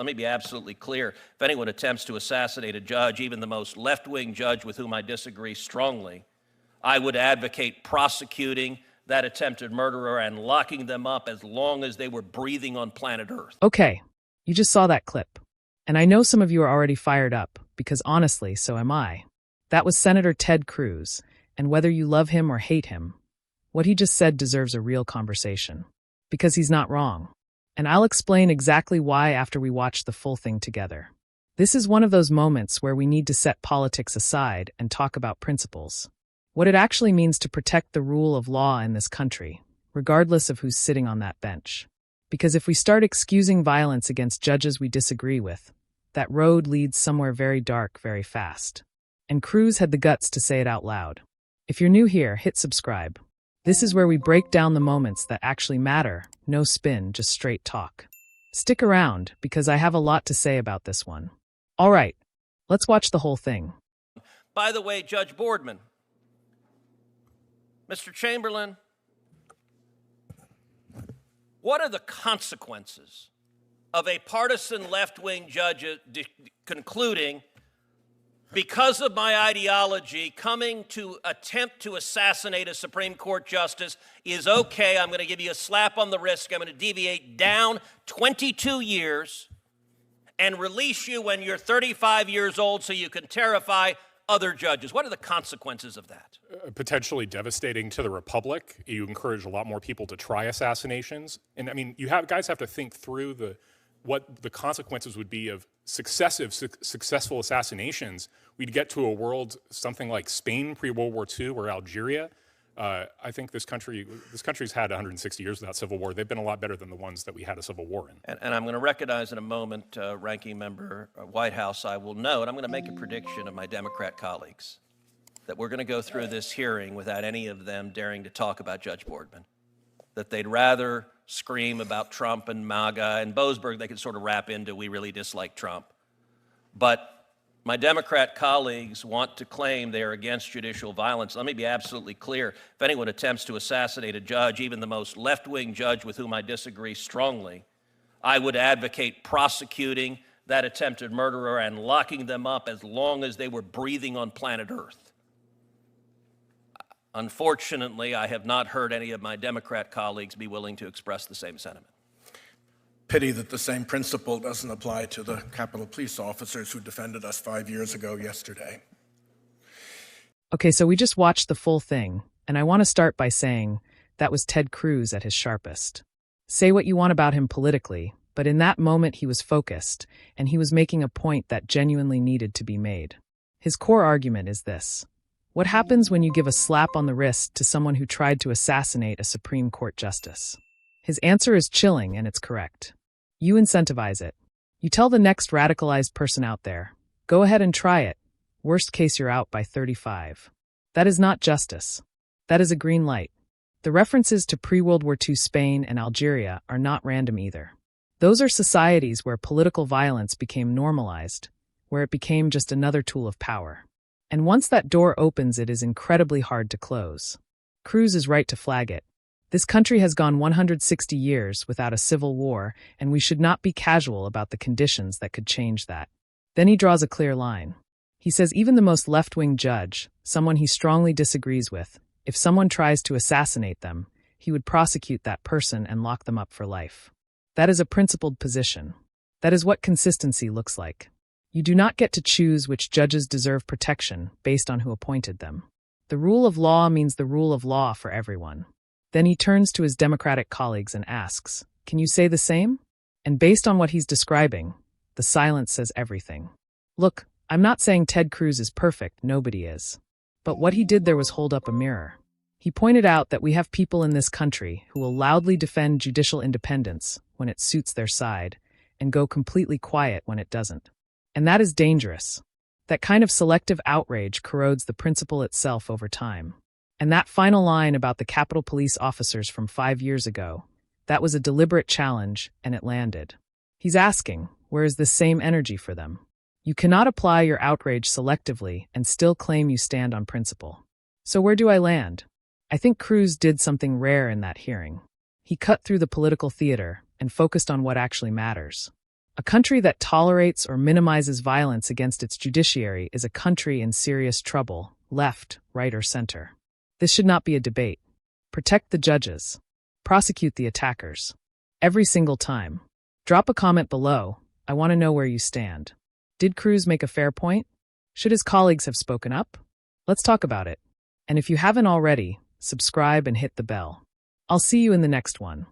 Let me be absolutely clear. If anyone attempts to assassinate a judge, even the most left-wing judge with whom I disagree strongly, I would advocate prosecuting that attempted murderer and locking them up as long as they were breathing on planet Earth. Okay, you just saw that clip. And I know some of you are already fired up, because honestly, so am I. That was Senator Ted Cruz, and whether you love him or hate him, what he just said deserves a real conversation. Because he's not wrong. And I'll explain exactly why after we watch the full thing together. This is one of those moments where we need to set politics aside and talk about principles. What it actually means to protect the rule of law in this country, regardless of who's sitting on that bench. Because if we start excusing violence against judges we disagree with, that road leads somewhere very dark very fast. And Cruz had the guts to say it out loud. If you're new here, hit subscribe. This is where we break down the moments that actually matter, no spin, just straight talk. Stick around, because I have a lot to say about this one. All right, let's watch the whole thing. By the way, Judge Boardman, Mr. Chamberlain, what are the consequences of a partisan left-wing judge concluding, because of my ideology, coming to attempt to assassinate a Supreme Court justice is okay? I'm going to give you a slap on the wrist. I'm going to deviate down 22 years and release you when you're 35 years old so you can terrify other judges. What are the consequences of that? Potentially devastating to the republic. You encourage a lot more people to try assassinations. And I mean, guys have to think through what the consequences would be of successful assassinations. We'd get to a world something like Spain pre-World War II or Algeria. I think this country's had 160 years without civil war. They've been a lot better than the ones that we had a civil war in. And I'm going to recognize in a moment, Ranking Member Whitehouse, I will note, I'm going to make a prediction of my Democrat colleagues that we're going to go through this hearing without any of them daring to talk about Judge Boardman, that they'd rather scream about Trump and MAGA, and Boasberg they could sort of wrap into we really dislike Trump. But my Democrat colleagues want to claim they are against judicial violence. Let me be absolutely clear. If anyone attempts to assassinate a judge, even the most left-wing judge with whom I disagree strongly, I would advocate prosecuting that attempted murderer and locking them up as long as they were breathing on planet Earth. Unfortunately, I have not heard any of my Democrat colleagues be willing to express the same sentiment. Pity that the same principle doesn't apply to the Capitol Police officers who defended us 5 years ago yesterday. Okay, so we just watched the full thing, and I want to start by saying that was Ted Cruz at his sharpest. Say what you want about him politically, but in that moment he was focused, and he was making a point that genuinely needed to be made. His core argument is this. What happens when you give a slap on the wrist to someone who tried to assassinate a Supreme Court justice? His answer is chilling, and it's correct. You incentivize it. You tell the next radicalized person out there, go ahead and try it. Worst case, you're out by 35. That is not justice. That is a green light. The references to pre-World War II Spain and Algeria are not random either. Those are societies where political violence became normalized, where it became just another tool of power. And once that door opens, it is incredibly hard to close. Cruz is right to flag it. This country has gone 160 years without a civil war, and we should not be casual about the conditions that could change that. Then he draws a clear line. He says even the most left-wing judge, someone he strongly disagrees with, if someone tries to assassinate them, he would prosecute that person and lock them up for life. That is a principled position. That is what consistency looks like. You do not get to choose which judges deserve protection based on who appointed them. The rule of law means the rule of law for everyone. Then he turns to his Democratic colleagues and asks, can you say the same? And based on what he's describing, the silence says everything. Look, I'm not saying Ted Cruz is perfect, nobody is. But what he did there was hold up a mirror. He pointed out that we have people in this country who will loudly defend judicial independence when it suits their side and go completely quiet when it doesn't. And that is dangerous. That kind of selective outrage corrodes the principle itself over time. And that final line about the Capitol Police officers from 5 years ago, that was a deliberate challenge, and it landed. He's asking, where is this same energy for them? You cannot apply your outrage selectively and still claim you stand on principle. So where do I land? I think Cruz did something rare in that hearing. He cut through the political theater and focused on what actually matters. A country that tolerates or minimizes violence against its judiciary is a country in serious trouble, left, right, or center. This should not be a debate. Protect the judges. Prosecute the attackers. Every single time. Drop a comment below. I want to know where you stand. Did Cruz make a fair point? Should his colleagues have spoken up? Let's talk about it. And if you haven't already, subscribe and hit the bell. I'll see you in the next one.